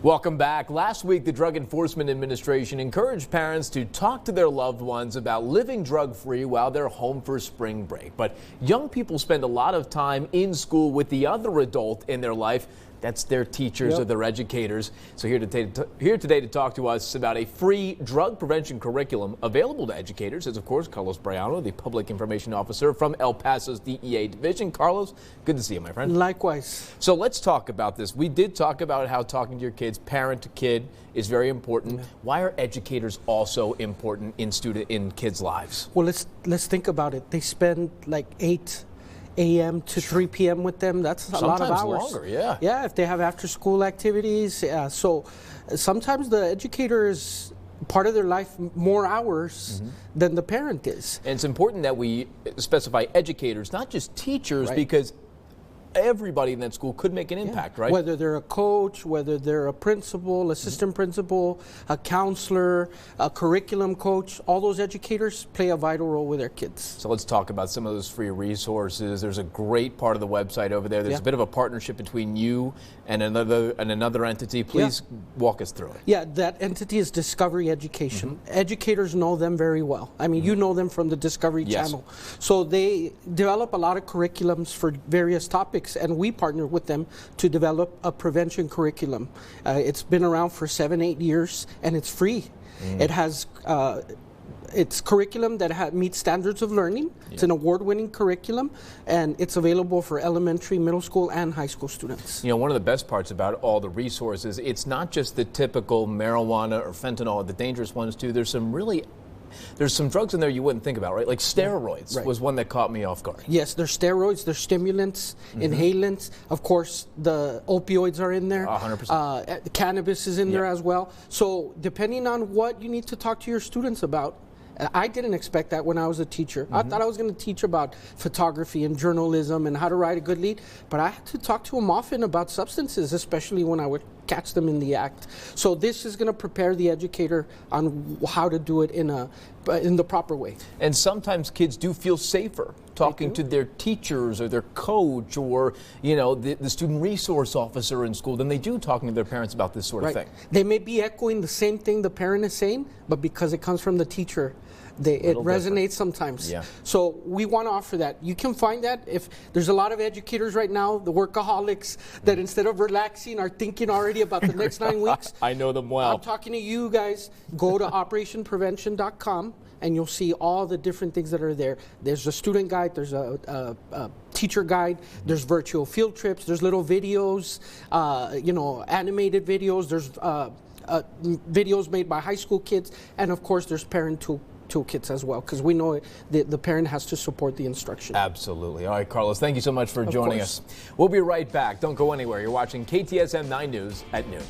Welcome back. Last week, the Drug Enforcement Administration encouraged parents to talk to their loved ones about living drug-free while they're home for spring break. But young people spend a lot of time in school with the other adult in their life. That's their teachers or their educators. So here today to talk to us about a free drug prevention curriculum available to educators is, of course, Carlos Briano, the Public Information Officer from El Paso's DEA Division. Carlos, good to see you, my friend. Likewise. So let's talk about this. We did talk about how talking to your kids, parent to kid, is very important. Yeah. Why are educators also important in kids' lives? Well, let's think about it. They spend like 8 a.m. to 3 p.m. with them. That's a lot of hours. Sometimes longer, yeah. Yeah, if they have after-school activities. Yeah, so sometimes the educator is part of their life more hours than the parent is. And it's important that we specify educators, not just teachers, because everybody in that school could make an impact, right? Whether they're a coach, whether they're a principal, assistant principal, a counselor, a curriculum coach, all those educators play a vital role with their kids. So let's talk about some of those free resources. There's a great part of the website over there. There's a bit of a partnership between you and another entity. Please walk us through it. Yeah, that entity is Discovery Education. Educators know them very well. I mean, you know them from the Discovery Channel. So they develop a lot of curriculums for various topics, and we partner with them to develop a prevention curriculum. It's been around for 7-8 years, and it's free. It has it's curriculum that meets standards of learning. It's an award-winning curriculum, and it's available for elementary, middle school, and high school students. You know, one of the best parts about all the resources, it's not just the typical marijuana or fentanyl, the dangerous ones too. There's some drugs in there you wouldn't think about, right? Like steroids was one that caught me off guard. Yes, there's steroids, there's stimulants, inhalants. Of course, the opioids are in there. 100%. Cannabis is in there as well. So depending on what you need to talk to your students about, I didn't expect that when I was a teacher. I thought I was going to teach about photography and journalism and how to write a good lead, but I had to talk to them often about substances, especially when I would catch them in the act. So this is going to prepare the educator on how to do it in the proper way. And sometimes kids do feel safer talking to their teachers or their coach or, you know, the student resource officer in school than they do talking to their parents about this sort of thing. They may be echoing the same thing the parent is saying, but because it comes from the teacher, it resonates sometimes. So we want to offer that. You can find that if there's a lot of educators right now, the workaholics, that instead of relaxing are thinking already about the next 9 weeks. I know them well. I'm talking to you guys. Go to operationprevention.com and you'll see all the different things that are there. There's a student guide, there's a teacher guide, there's virtual field trips, there's little videos, you know, animated videos, there's videos made by high school kids, and of course there's parent toolkits as well, because we know the parent has to support the instruction. Absolutely. All right, Carlos, thank you so much for joining us. We'll be right back. Don't go anywhere. You're watching KTSM 9 News at noon.